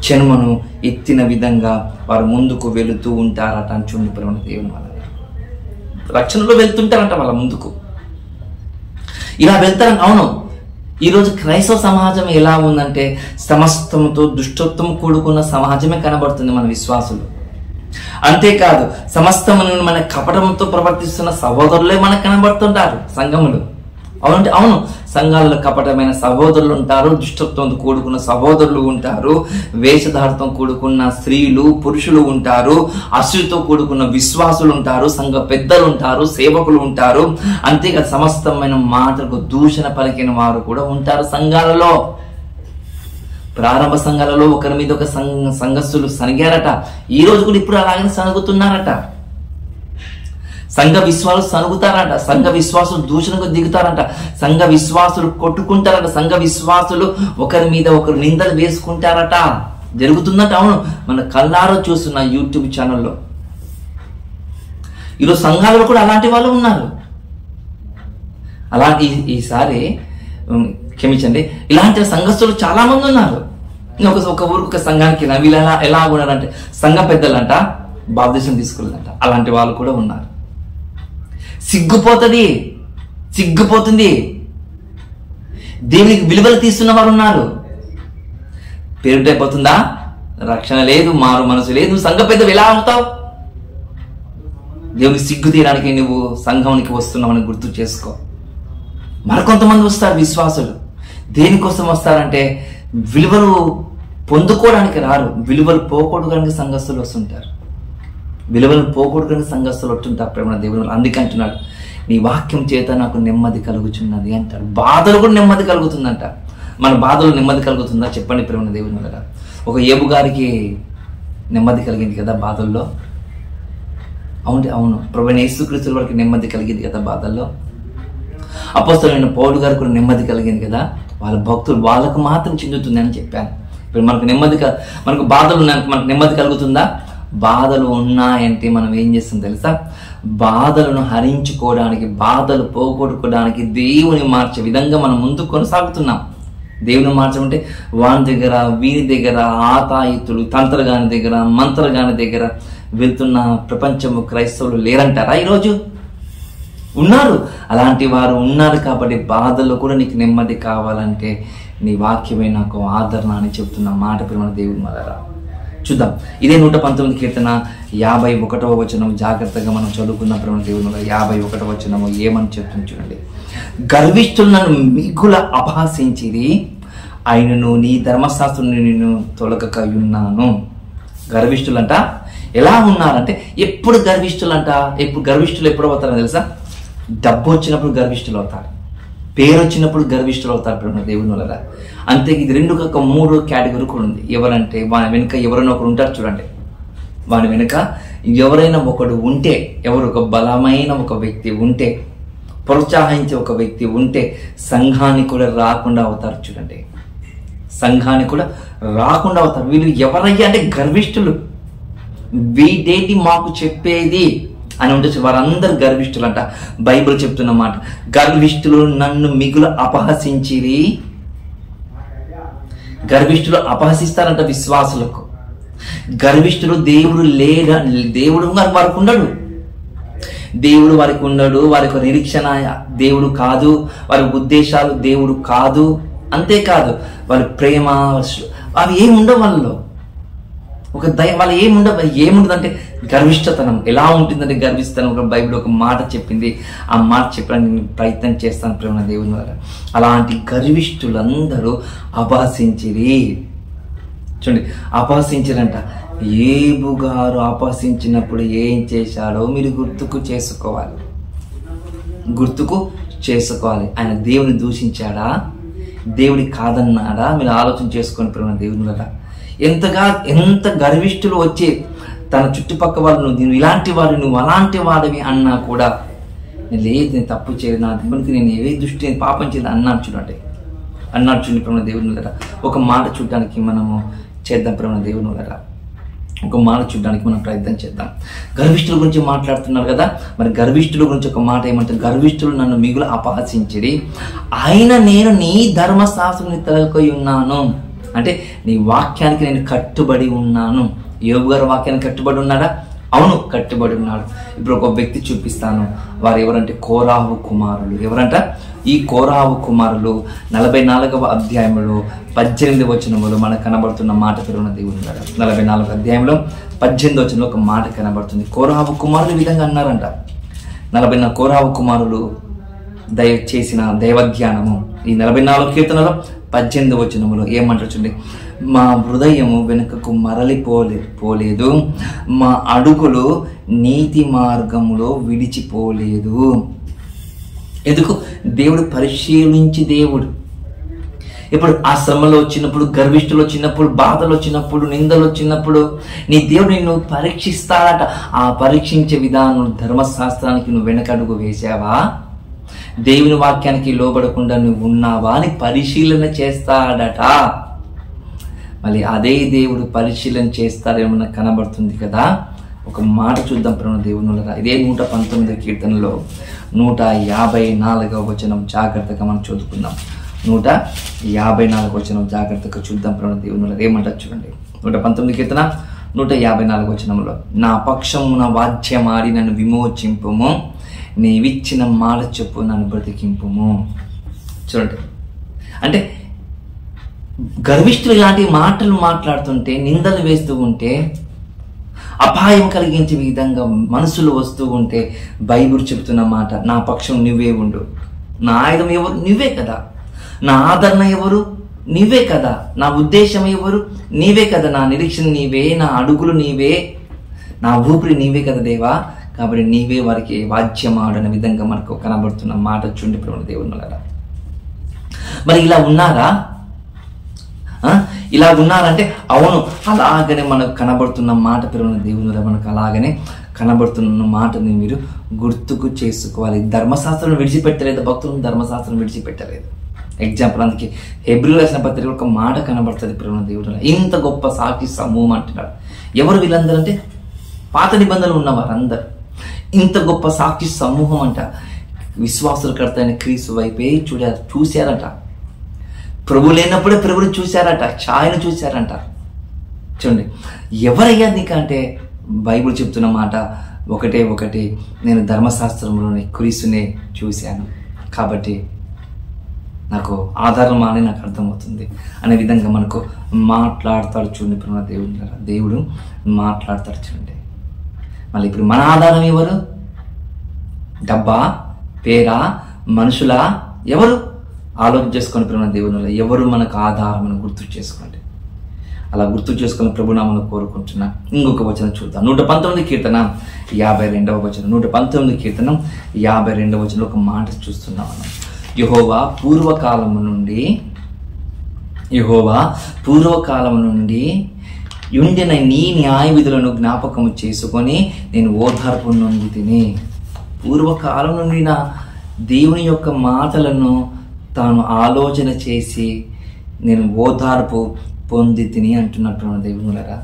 జన్మను ఎత్తిన విధంగా వారు ముందుకు వెళుతూ ఉంటారట. అని చూడండి ప్రేమ దేవుని వల్ల రక్షణలో వెళ్తుంటారంట. వాళ్ళ ముందుకు ఇలా వెళ్తారంట. అవును, ఈరోజు క్రైస్తవ సమాజం ఎలా ఉందంటే సమస్తంతో దుష్టత్వం కూడుకున్న సమాజమే కనబడుతుంది మన విశ్వాసులు. అంతేకాదు, సమస్తమును మన కపటంతో ప్రవర్తిస్తున్న సహోదరులే మనకు కనబడుతుంటారు సంఘములు. అవునంటే అవును, సంఘాలలో కపటమైన సహోదరులు ఉంటారు, దుష్టత్వంతో కూడుకున్న సహోదరులు ఉంటారు, వేషధారతో కూడుకున్న స్త్రీలు పురుషులు ఉంటారు, అసూయతో కూడుకున్న విశ్వాసులు ఉంటారు, సంఘ పెద్దలు ఉంటారు, సేవకులు ఉంటారు. అంతేకాదు, సమస్తమైన మాటలకు దూషణ పలికిన వారు కూడా ఉంటారు సంఘాలలో. ప్రారంభ సంఘాలలో ఒకరి మీద ఒక సంఘస్థులు సనిగారట. ఈ రోజు కూడా ఇప్పుడు అలాగనే సనుగుతున్నారట. సంఘ విశ్వాసులు సనుగుతారంట. సంఘ విశ్వాసులు దూషణకు దిగుతారంట. సంఘ విశ్వాసులు కొట్టుకుంటారట. సంఘ విశ్వాసులు ఒకరి మీద ఒకరు నిందలు వేసుకుంటారట. జరుగుతుందట. అవును, మన కళ్ళారో చూస్తున్న యూట్యూబ్ ఛానల్లో ఈరోజు సంఘాలలో కూడా అలాంటి వాళ్ళు ఉన్నారు. అలాంటి ఈసారి క్షమించండి, ఇలాంటి సంఘస్థులు చాలా మంది ఉన్నారు. ఒక ఊరికి ఒక సంఘానికి వీళ్ళు ఎలా ఉన్నారంటే సంఘ పెద్దలంట బాప్తిసం తీసుకున్నారంట. అలాంటి వాళ్ళు కూడా ఉన్నారు. సిగ్గుపోతుంది. దేవునికి విలువలు తీస్తున్న వారు ఉన్నారు. పేరుటైపోతుందా? రక్షణ లేదు, మారు మనసు లేదు. సంఘ పెద్దవి ఎలా అవుతావు? దేవునికి సిగ్గు తీయడానికి నువ్వు సంఘానికి వస్తున్నావని గుర్తు చేసుకో. మరికొంతమంది వస్తారు విశ్వాసులు. దేనికోసం వస్తారంటే విలువలు పొందుకోవడానికి రారు, విలువలు పోకూడడానికి సంఘస్థులు వస్తుంటారు. విలువలను పోకూడదని సంఘస్థులు వస్తుంటారు ప్రేమ దేవుని. అందుకే అంటున్నాడు, నీ వాక్యం చేత నాకు నెమ్మది కలుగుచున్నది అంటాడు. బాధలు కూడా నెమ్మది కలుగుతుందంట. మన బాధలు నెమ్మది కలుగుతుందా చెప్పండి ప్రేమ దేవుని వల్ల? ఒక ఏబు గారికి నెమ్మది కలిగింది కదా బాధల్లో. అవును, ప్రభువైన యేసుక్రీస్తు వారికి నెమ్మది కలిగింది కదా బాధల్లో. అపోస్తలుడైన పౌలు గారికి కూడా నెమ్మది కలిగింది కదా. వాళ్ళ భక్తులు వాళ్ళకు మాత్రం చెందుతుంది అని చెప్పాను. ఇప్పుడు మనకు బాధలు ఉన్నాయి, మనకు నెమ్మది కలుగుతుందా? బాధలు ఉన్నాయంటే మనం ఏం చేస్తాం తెలుసా? బాధలను హరించుకోవడానికి, బాధలు పోగొట్టుకోవడానికి దేవుని మార్చే విధంగా మనం ముందుకు కొనసాగుతున్నాం. దేవుని మార్చమంటే వాని దగ్గర వీని దగ్గర ఆతాయితులు తంత్రగాని దగ్గర మంత్రగాని దగ్గర వెళ్తున్న ప్రపంచము క్రైస్తవులు లేరంటారా? ఈరోజు ఉన్నారు. అలాంటి వారు ఉన్నారు కాబట్టి బాధల్లో కూడా నీకు నెమ్మది కావాలంటే నీ వాక్యమే నాకు ఆదరణ అని చెప్తున్న మాట ప్రేమ దేవుని మరరా. చూద్దాం, ఇదే 119 కీర్తన 51వ వచనం జాగ్రత్తగా మనం చదువుకున్న ప్రేమ దేవుని వల్ల 51వ వచనము ఏమని చెప్తుంది చూడండి. గర్విష్ఠులను మిగుల అపహాసించిరి, ఆయనను నీ ధర్మశాస్త్రుని నేను తొలగక ఉన్నాను. గర్విష్ఠులంట ఎలా ఉన్నారంటే ఎప్పుడు గర్విష్ఠులంట. గర్విష్ఠులు ఎప్పుడు అవుతారో తెలుసా? డబ్బు వచ్చినప్పుడు గర్విష్ఠులు అవుతారు, పేరు వచ్చినప్పుడు గర్విష్ఠులు అవుతారు ప్రేమ దేవుని వల్ల. అంతే, ఇది 2 కాక 3 కేటగిరీ కూడా ఉంది. ఎవరంటే వాని వెనుక ఎవరైనా ఒకరు ఉంటారు చూడండి. వాని వెనుక ఎవరైనా ఒకడు ఉంటే, ఎవరు ఒక బలమైన ఒక వ్యక్తి ఉంటే, ప్రోత్సహించే ఒక వ్యక్తి ఉంటే సంఘానికి కూడా రాకుండా అవుతారు చూడండి. సంఘానికి కూడా రాకుండా అవుతారు. వీళ్ళు ఎవరయ్యా అంటే గర్విష్ఠులు. వీడేటి మాకు చెప్పేది అని ఉండొచ్చు. వారందరూ గర్విష్ఠులు అంట. బైబిల్ చెప్తున్న మాట, గర్విష్ఠులు నన్ను మిగులు అపహసించిరి. గర్విష్ఠులు అపహసిస్తారంట విశ్వాసులకు. గర్విష్ఠులు దేవుడు వారికి ఉండడు. దేవుడు వారికి ఉన్నాడు, వారికి నిరీక్షణ దేవుడు కాదు, వారి ఉద్దేశాలు దేవుడు కాదు. అంతేకాదు వారి ప్రేమ అవి ఏముండవు వాళ్ళలో. ఒక వాళ్ళు ఏముండదంటే గర్విష్ఠతనం. ఎలా ఉంటుందంటే గర్విస్తాను. ఒక బైబిల్ ఒక మాట చెప్పింది, ఆ మాట చెప్పడానికి నేను ప్రయత్నం చేస్తాను ప్రేమ దేవుని ద్వారా. అలాంటి గర్విష్ఠులందరూ అపహసించిరి. చూడండి, అపహసించారంట. ఏబు గారు అపహసించినప్పుడు ఏం చేశాడో మీరు గుర్తుకు చేసుకోవాలి. ఆయన దేవుని దూషించాడా, దేవుడి కాదన్నాడా? మీరు ఆలోచన చేసుకొని ప్రేమ దేవుని వల్ల ఎంత గర్విష్ఠులు వచ్చి తన చుట్టుపక్క వాళ్ళు నువ్వు ఇలాంటి వాడు, నువ్వు అలాంటి వాడివి అన్నా కూడా లేదు, నేను తప్పు చేయలేదు, నా దేవునికి నేను ఏ దృష్టి పాపం చేయలేదు అన్నాడు. చూడండి ప్రేమ దేవుని వల్ల. ఒక మాట చూడడానికి మనము చేద్దాం ప్రేమ దేవుని వల్ల. ఒక మాట చూడడానికి మనం ప్రయత్నం చేద్దాం. గర్విష్ఠుల గురించి మాట్లాడుతున్నారు కదా, మరి గర్విష్ఠుల గురించి ఒక మాట ఏమంటారు? గర్విష్ఠులు నన్ను మిగులు అపహసించిరి, నేను నీ ధర్మశాస్త్రం తలకొని ఉన్నాను. అంటే నీ వాక్యానికి నేను కట్టుబడి ఉన్నాను. యోబు గారు వాక్యానికి కట్టుబడి ఉన్నాడా? అవును, కట్టుబడి ఉన్నాడు. ఇప్పుడు ఒక వ్యక్తి చూపిస్తాను. వారు ఎవరంటే కోరాహు కుమారులు. ఎవరంట? ఈ కోరాహు కుమారులు 44వ అధ్యాయంలో 18వ వచనములో మనకు కనబడుతున్న మాట పెరుగున దేవుని ద్వారా. 44వ అధ్యాయంలో 18వ వచనంలో ఒక మాట కనబడుతుంది. కోరాహు కుమారులు ఈ విధంగా అన్నారంట. 44 కోరాహు కుమారులు చేసిన దైవధ్యానము ఈ 44 కీర్తనలో 18వ వచనములో ఏమంటారు చూడండి. మా హృదయము వెనుకకు పోలేదు, మా అడుగులు నీతి మార్గములో విడిచిపోలేదు. ఎందుకు? దేవుడు పరిశీలించి దేవుడు ఇప్పుడు ఆ శ్రమలో వచ్చినప్పుడు, గర్విష్ఠులు వచ్చినప్పుడు, బాధలు వచ్చినప్పుడు, నిందలు వచ్చినప్పుడు నీ దేవుడు నిన్ను పరీక్షిస్తాడట. ఆ పరీక్షించే విధానం ధర్మశాస్త్రానికి నువ్వు వెనకడుగు వేసావా, దేవుని వాక్యానికి లోబడకుండా నువ్వు ఉన్నావా అని పరిశీలన చేస్తాడట. మళ్ళీ అదే దేవుడు పరిశీలన చేస్తారేమన్నా కనబడుతుంది కదా. ఒక మాట చూద్దాం ప్రేమ దేవుని వల్ల. ఇదే 119వ కీర్తనలో 154వ వచనం జాగ్రత్తగా మనం చదువుకుందాం. 154వ వచనం జాగ్రత్తగా చూద్దాం ప్రేమ దేవుని వల్ల. ఏమంటారు చూడండి. 119 కీర్తన 154వ వచనంలో, నా పక్షమున వాద్యమాడి నన్ను విమోచింపుము, నీవిచ్చిన మాట చెప్పు నన్ను బ్రతికింపుము. చూడండి, అంటే గర్విష్ఠులు ఇలాంటి మాటలు మాట్లాడుతుంటే, నిందలు వేస్తూ ఉంటే, అపాయం కలిగించే విధంగా మనసులు వస్తూ ఉంటే బైబిల్ చెబుతున్న మాట, నా పక్షం నువ్వే ఉండు. నా ఆయుధం ఎవరు? నువ్వే కదా. నా ఆదరణ ఎవరు? నీవే కదా. నా ఉద్దేశం ఎవరు? నీవే కదా. నా నిరీక్షణ నీవే, నా అడుగులు నీవే, నా ఊపిరి నీవే కదా దేవా. కాబట్టి నీవే వారికి వాద్యమాడని విధంగా మనకు కనబడుతున్న మాట చూడండి ప్రేమ దేవుని వల్ల. మరి ఇలా ఉన్నారా? ఇలా ఉన్నారంటే అవును, అలాగనే మనకు కనబడుతున్న మాట ప్రేమ దేవుని వల్ల మనకు అలాగనే కనబడుతున్న మాటని మీరు గుర్తుకు చేసుకోవాలి. ధర్మశాస్త్రం విడిచిపెట్టలేదు, భక్తులను ధర్మశాస్త్రం విడిచిపెట్టలేదు. ఎగ్జాంపుల్, అందుకే హెబ్రీయులకు రాసిన పత్రికలో ఒక మాట కనబడుతుంది ప్రేమ దేవుని వల్ల. ఇంత గొప్ప సాక్షి సమూహం అంటున్నాడు. ఎవరు వీళ్ళందరూ అంటే పాత నిబంధనలు ఉన్నవారు అందరు. ఇంత గొప్ప సాక్షి సమూహం అంట. విశ్వాసుల కర్త అయిన క్రీస్తు వైపే చూశారట. ప్రభు లేనప్పుడే ప్రభుని చూశారట, ఛాయను చూశారంట. చూడండి, ఎవరయ్యా నీకంటే బైబిల్ చెప్తున్న మాట ఒకటి, నేను ధర్మశాస్త్రంలోని క్రీస్తునే చూశాను కాబట్టి నాకు ఆధారం అని నాకు అర్థమవుతుంది అనే విధంగా మనకు మాట్లాడతాడు. చూడండి ప్రేమ దేవుని ద్వారా దేవుడు మాట్లాడతాడు. చూడండి, మళ్ళీ ఇప్పుడు మన ఆధారం ఎవరు? డబ్బా, పేరా, మనుషులా? ఎవరు? ఆలోచన చేసుకొని ప్రేమ దేవుని వల్ల ఎవరు మనకు ఆధారం గుర్తు చేసుకోండి. అలా గుర్తు చేసుకుని ప్రభునామను కోరుకుంటున్నా. ఇంకొక వచనం చూద్దాం. 119 కీర్తన 52వ వచనం. 119 కీర్తన 52వ వచనంలో ఒక మాట చూస్తున్నాం మనం. యెహోవా పూర్వకాలము నుండి ఉండిన నీ న్యాయ విధులను జ్ఞాపకము చేసుకొని నేను ఓదార్పు నొంది తిని. పూర్వకాలం నుండి నా దేవుని యొక్క మాటలను తాను ఆలోచన చేసి నేను ఓదార్పు పొంది తిని అంటున్నట్టు దేవునులరా.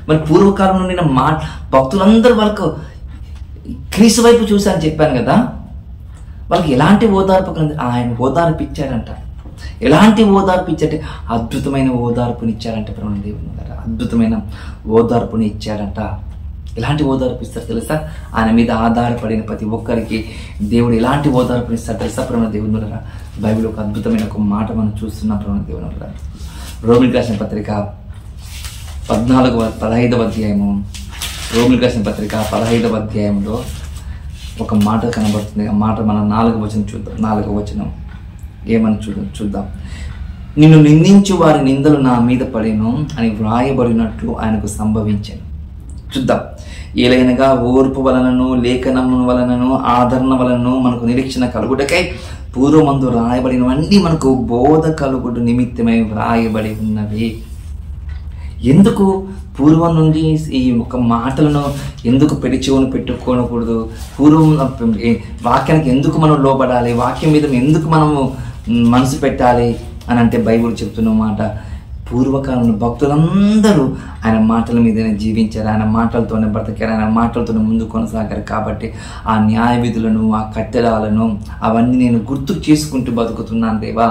మరి పూర్వకాలం నుండి నా భక్తులందరూ వాళ్ళకు క్రీస్తు వైపు చూశారని చెప్పాను కదా. వాళ్ళకి ఎలాంటి ఓదార్పు ఆయన ఓదార్పు ఇచ్చారంట. ఎలాంటి ఓదార్పు ఇచ్చారంటే అద్భుతమైన ఓదార్పుని ఇచ్చారంట దేవునులరా. అద్భుతమైన ఓదార్పుని ఇచ్చారంట. ఎలాంటి ఓదార్పిస్తారు తెలుసా? ఆయన మీద ఆధారపడిన ప్రతి ఒక్కరికి దేవుడు ఎలాంటి ఓదార్పునిస్తారు తెలుసా? ప్రేమ దేవునులరా, బైబిల్ ఒక అద్భుతమైన ఒక మాట మనం చూస్తున్నాం. ప్రేమ దేవునులరా, రోమిలకు రాసిన పత్రిక 15వ అధ్యాయము, రోమిలకు రాసిన పత్రిక 15వ అధ్యాయంలో ఒక మాట కనబడుతుంది. ఆ మాట మనం 4వ వచనం చూద్దాం. 4వ వచనం ఏమని చూద్దాం. నిన్ను నిందించు వారి నిందలు నా మీద పడేను అని వ్రాయబడినట్లు ఆయనకు సంభవించాను. చూద్దాం. ఏలైనగా ఓర్పు వలనను లేఖనము వలనను ఆదరణ వలనను మనకు నిరీక్షణ కలుగుటకై పూర్వమందు రాయబడినవన్నీ మనకు బోధ కలుగుడు నిమిత్తమై వ్రాయబడి ఉన్నవి. ఎందుకు పూర్వం నుండి ఈ ఒక మాటలను ఎందుకు చెవును పెట్టుకోనకూడదు? పూర్వం వాక్యానికి ఎందుకు మనం లోబడాలి? వాక్యం మీద ఎందుకు మనము మనసు పెట్టాలి అని అంటే బైబిల్ చెప్తున్న మాట, పూర్వకాలంలో భక్తులందరూ ఆయన మాటల మీదనే జీవించారు, ఆయన మాటలతోనే బ్రతికారు, ఆయన మాటలతోనే ముందు కొనసాగారు. కాబట్టి ఆ న్యాయ విధులను, ఆ కట్టడాలను అవన్నీ నేను గుర్తు చేసుకుంటూ బతుకుతున్నాను దేవా,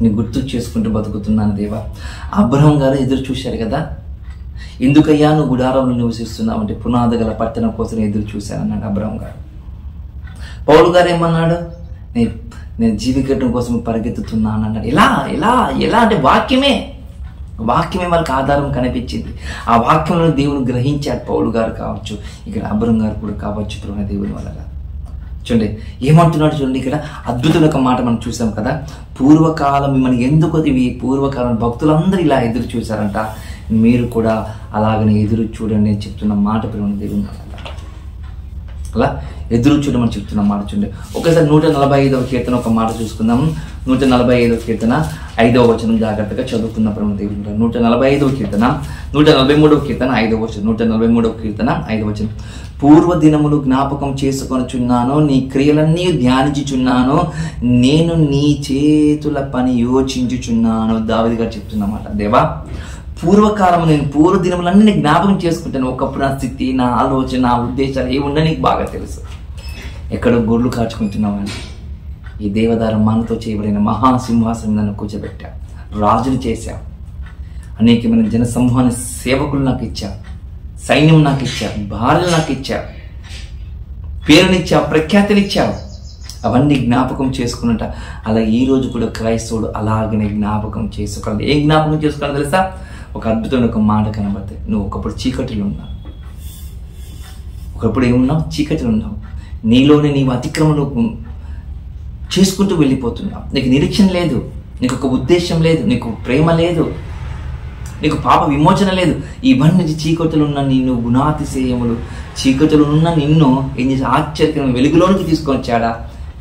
నేను గుర్తు చేసుకుంటూ బతుకుతున్నాను దేవా. అబ్రహం గారు ఎదురు చూశారు కదా, ఎందుకయ్యా నువ్వు గుడారంలో నివసిస్తున్నావు అంటే పునాది గల పట్టణం కోసం ఎదురు చూశానన్నాడు అబ్రహం గారు. పౌలు గారు ఏమన్నాడు? నేను జీవికట్టం కోసం పరిగెత్తుతున్నాను అన్నాడు. ఎలా అంటే వాక్యమే వాళ్ళకి ఆధారం కనిపించింది. ఆ వాక్యంలో దేవుని గ్రహించాడు పౌలు గారు కావచ్చు, ఇక్కడ అబ్రహం గారు కూడా కావచ్చు. ప్రేమ దేవుని వల్ల చూడండి ఏమంటున్నాడు చూడండి. ఇక్కడ అద్భుతమైన ఒక మాట మనం చూసాం కదా, పూర్వకాలం మిమ్మల్ని ఎందుకు ఇవి పూర్వకాలం భక్తులందరూ ఇలా ఎదురు చూశారంట, మీరు కూడా అలాగనే ఎదురు చూడండి అని చెప్తున్న మాట ప్రేమ దేవుని వల్ల. అలా ఎదురు చూడమని చెప్తున్న మాట చూడండి. ఒకసారి 145వ కీర్తన ఒక మాట చూసుకుందాం. 145వ కీర్తన 5వ వచనం జాగ్రత్తగా చదువుకున్న ప్రేమ దేవుని. 145వ కీర్తన 143వ కీర్తన 5వ వచనం. 143వ కీర్తన 5వ వచనం. పూర్వ దినములు జ్ఞాపకం చేసుకొనుచున్నాను, నీ క్రియలన్నీ ధ్యానించుచున్నాను, నేను నీ చేతుల పని యోచించుచున్నాను. దావీదు గారు చెప్తున్నమాట. దేవా, పూర్వకాలం నేను పూర్వ దినములన్నీ నేను జ్ఞాపకం చేసుకుంటాను. ఒకప్పుడు నా స్థితి, నా ఆలోచన, నా ఉద్దేశాలు ఏముండో నీకు బాగా తెలుసు. ఎక్కడో గొర్రెలు కాచుకుంటున్నామని ఈ దేవదారం మనతో చేయబడిన మహాసింహాసనం నన్ను కూర్చోబెట్టా, రాజుని చేశా, అనేకమైన జనసమూహాన్ని సేవకులు నాకు ఇచ్చా, సైన్యం నాకు ఇచ్చా, భార్యలు నాకు ఇచ్చా, పేరునిచ్చా, ప్రఖ్యాతినిచ్చావు. అవన్నీ జ్ఞాపకం చేసుకున్నట. అలా ఈ రోజు కూడా క్రైస్తవుడు అలాగనే జ్ఞాపకం చేసుకోవాలి. ఏం జ్ఞాపకం చేసుకోవాలి తెలుసా? ఒక అద్భుతమైన ఒక మాట కనబడతాయి. నువ్వు ఒకప్పుడు చీకటిలో ఉన్నావు, ఒకప్పుడు ఏమున్నావు? చీకటిలో ఉన్నావు. నీలోనే నీవు అతిక్రమలు చేసుకుంటూ వెళ్ళిపోతున్నావు. నీకు నిరీక్షణ లేదు, నీకు ఒక ఉద్దేశం లేదు, నీకు ప్రేమ లేదు, నీకు పాప విమోచన లేదు. ఇవన్నీ చీకటిలో ఉన్న నిన్ను గుణాతిశయములు, చీకటిలో ఉన్న నిన్ను ఏం చేసి ఆశ్చర్యకరమైన వెలుగులోనికి తీసుకొని వచ్చాడా?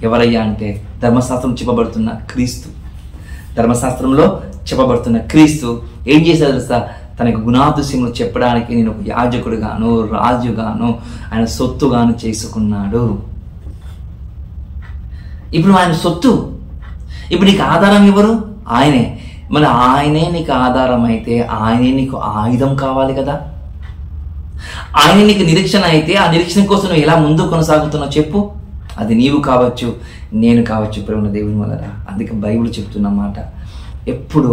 ఎవరయ్యా అంటే ధర్మశాస్త్రం చెప్పబడుతున్న క్రీస్తు. ధర్మశాస్త్రంలో చెప్పబడుతున్న క్రీస్తు ఏం చేశాడు తెలుసా? తనకు గుణాతిశయములు చెప్పడానికి నేను ఒక యాజకుడుగాను, రాజుగాను, ఆయన సొత్తుగాను చేసుకున్నాడు. ఇప్పుడు ఆయన సొత్తు, ఇప్పుడు నీకు ఆధారం ఎవరు? ఆయనే. మరి ఆయనే నీకు ఆధారం అయితే ఆయనే నీకు ఆయుధం కావాలి కదా. ఆయనే నీకు నిరీక్షణ అయితే ఆ నిరీక్షణ కోసం నువ్వు ఎలా ముందు కొనసాగుతున్నావు చెప్పు? అది నీవు కావచ్చు, నేను కావచ్చు. ప్రేమ దేవుని వల్ల. అందుకే బైబిల్ చెప్తున్న మాట, ఎప్పుడు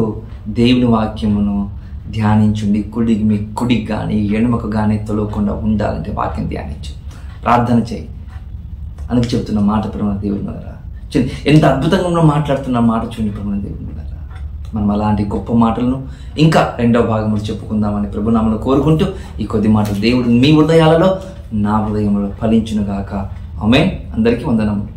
దేవుని వాక్యమును ధ్యానించుండి కుడికి కానీ ఎడమకు కానీ తొలగకుండా ఉండాలంటే వాక్యం ధ్యానించు, ప్రార్థన చేయి. అందుకు చెప్తున్న మాట ప్రేమ దేవుని వల్ల. చూడండి ఎంత అద్భుతంగా మాట్లాడుతున్న మాట చూడండి ప్రేమ దేవుని వల్ల. మనం అలాంటి గొప్ప మాటలను ఇంకా రెండవ భాగంలో చెప్పుకుందామని ప్రభునామములో కోరుకుంటూ ఈ కొద్ది మాటలు దేవుడు మీ హృదయాలలో నా హృదయంలో ఫలించును గాక. ఆమేన్. అందరికీ వందనములు.